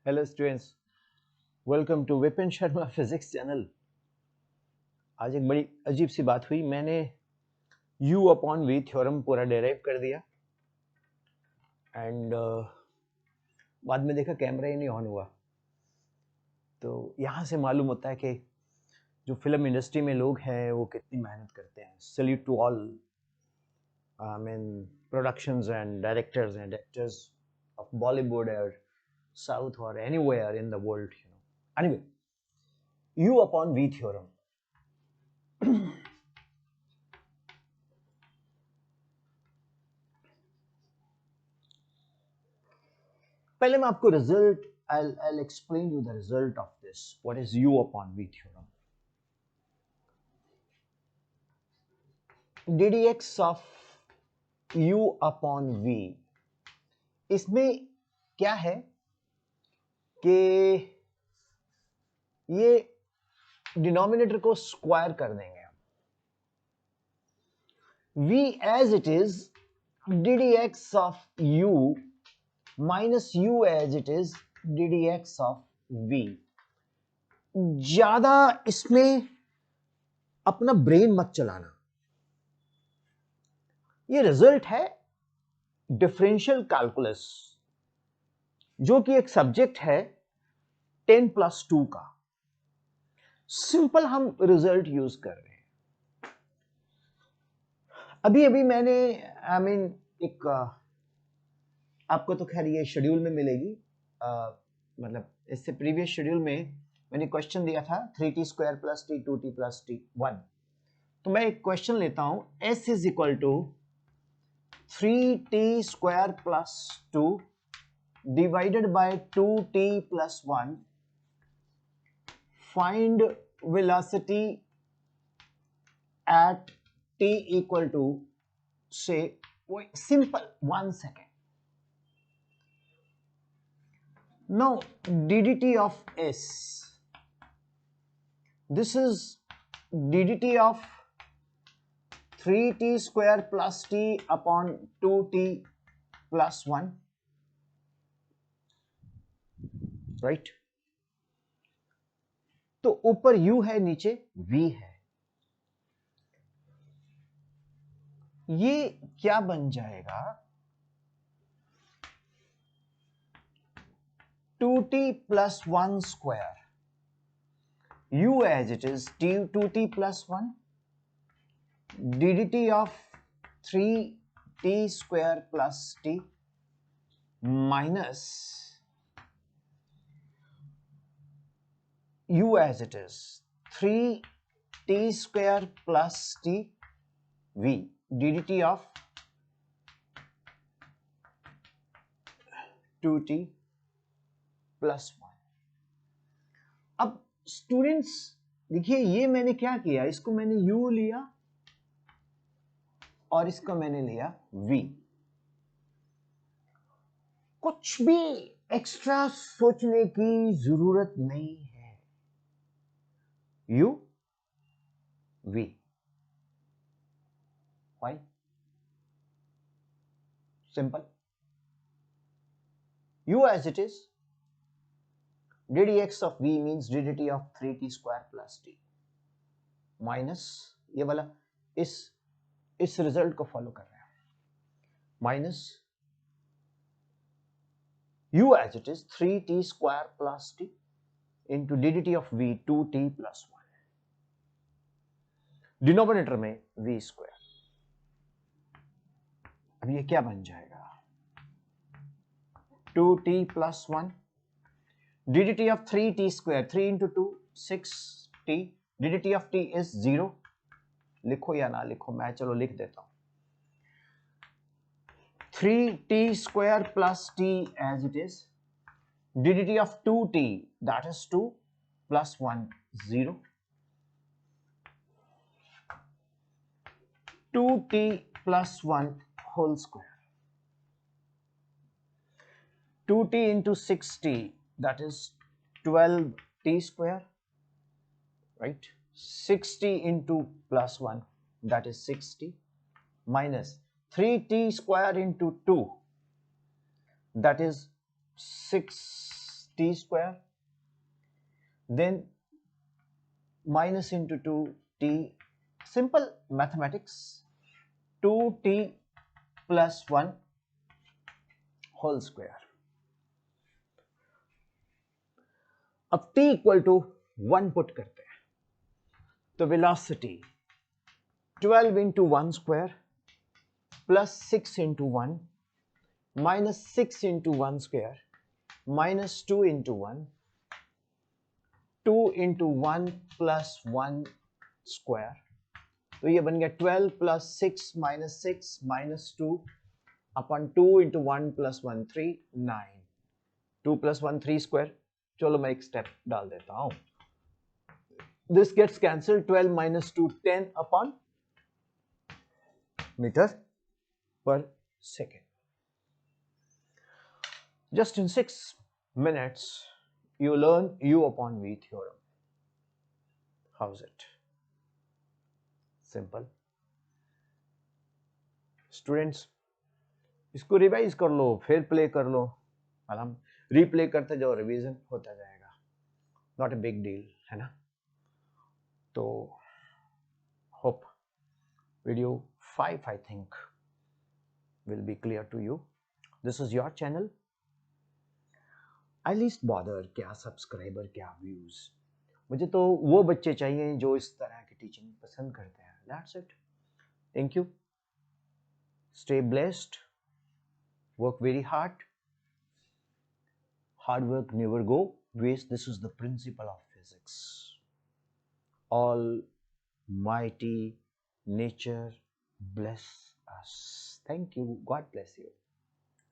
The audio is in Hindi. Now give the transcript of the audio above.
Hello students, welcome to Vipin Sharma physics channel. आज एक बड़ी अजीब सी बात हुई। मैंने u अपॉन v थ्योरम पूरा डेराइव कर दिया एंड बाद में देखा कैमरा ही नहीं ऑन हुआ। तो यहाँ से मालूम होता है कि जो फिल्म इंडस्ट्री में लोग हैं वो कितनी मेहनत करते हैं। Salute to all I mean productions and directors and actors of Bollywood और South or anywhere in the world, you know. Anyway, u upon v theorem. पहले मैं आपको result I'll explain you the result of this. What is u upon v theorem? ddx of u upon v, इसमें क्या है कि ये डिनोमिनेटर को स्क्वायर कर देंगे हम। v as it is ddx of u minus u as it is ddx of v। ज्यादा इसमें अपना ब्रेन मत चलाना। ये रिजल्ट है डिफरेंशियल कैलकुलस, जो कि एक सब्जेक्ट है 10+2 का। सिंपल हम रिजल्ट यूज कर रहे हैं। अभी मैंने एक आपको तो खैर ये शेड्यूल में मिलेगी, मतलब इससे प्रीवियस शेड्यूल में मैंने क्वेश्चन दिया था 3t square plus T 2t plus T 1। तो मैं एक क्वेश्चन लेता हूं, s is equal to 3t square plus 2 divided by 2t plus 1. Find velocity at t equal to, say, simple 1 second. Now ddt of s, this is ddt of 3t square plus t upon 2t plus 1, right. तो ऊपर u है, नीचे v है। ये क्या बन जाएगा? 2t plus 1 square, u as it is 2t plus 1 ddt of 3t square plus t minus u as it is 3t square plus t v ddt of 2t plus 1। अब स्टूडेंट्स देखिए, ये मैंने क्या किया, इसको मैंने u लिया और इसको मैंने लिया v। कुछ भी एक्स्ट्रा सोचने की जरूरत नहीं है। u v, why? Simple. u as it is ddx of v means ddt of 3t square plus t minus ये वाला इस रिजल्ट को फॉलो कर रहे हैं, minus u as it is 3t square plus t into ddt of v 2t plus 1, denominator में v स्क्वायर। अब ये क्या बन जाएगा? 2t plus 1 ddt of 3t square, 3 into 2 6t, ddt of t is 0। लिखो या ना लिखो, मैं चलो लिख देता हूं। 3t square plus t as it is ddt of 2t, that is 2 plus 1 0, 2t plus 1 whole square, 2t into 6t, that is 12t square, right? 6t into plus 1, that is 6t, minus 3t square into 2, that is 6 t square, then minus into 2t, simple mathematics, 2t plus 1 whole square. अब t इक्वल टू 1 पुट करते हैं, तो velocity 12 into 1 square plus 6 into 1 minus 6 into 1 square minus 2 into 1, 2 into 1 plus 1 square, तो ये बन गया 12 प्लस 6 माइनस 2 अपन 2 इंटू 1 प्लस 1 3, 9, 2 प्लस 1 3 स्क्वायर. चलो मैं एक स्टेप डाल देता हूं. This gets cancelled. 12 minus 2, 10 upon meter per second. Just in 6 minutes, you learn U upon V theorem. How's it? Simple. Students, इसको रिवाइज कर लो, फिर प्ले कर लो, आराम रिप्ले करते जाओ, रिवीजन होता जाएगा. नॉट अ बिग डील, है ना. तो hope video 5 I think will be clear to you. This is your channel. I least bother क्या सब्सक्राइबर क्या व्यूज, मुझे तो वो बच्चे चाहिए जो इस तरह की टीचिंग पसंद करते हैं. That's it. Thank you. Stay blessed. Work very hard. Hard work never go waste. This is the principle of physics. Almighty nature bless us. Thank you. God bless you.